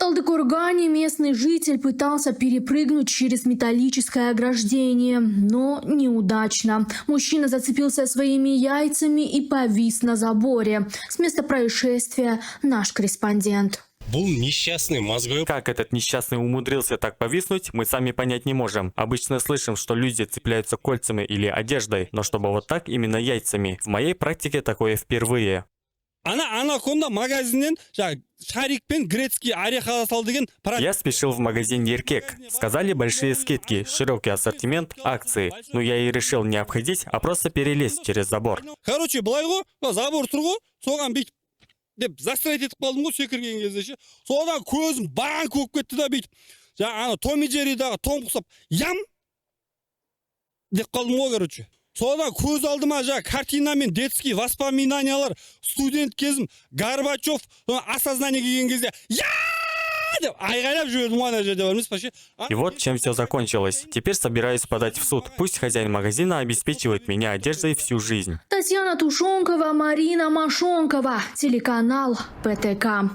Талдыкургане местный житель пытался перепрыгнуть через металлическое ограждение, но неудачно. Мужчина зацепился своими яйцами и повис на заборе. С места происшествия наш корреспондент. Был несчастный мозговой. Как этот несчастный умудрился так повиснуть, мы сами понять не можем. Обычно слышим, что люди цепляются кольцами или одеждой, но чтобы вот так именно яйцами. В моей практике такое впервые. Анаконда магазиннен шарик пен грецкий орех ала сал деген. Я спешил в магазин Еркек. Сказали большие скидки, широкий ассортимент, акции. Но я и решил не обходить, а просто перелезть через забор. Короче, былай го, забор тур го, соған бүйтіп деп застрять етіп қалдым ғой секірген кезде ше. Содан көзім банк болып кетті да бүйтіп. Ана Том и Джерридағы Том құсап, ям деп қалдым ғой, короче. Содан көз алдыма картина мен детский воспоминаниялар, студент кезім, Горбачев, осознание келген кезде, я деп айғайлап жібердім ғой ана жерде, бармыз ба ше. И вот чем все закончилось. Теперь собираюсь подать в суд. Пусть хозяин магазина обеспечивает меня одеждой всю жизнь. Татьяна Тушонкова, Марина Машонкова, телеканал ПТК.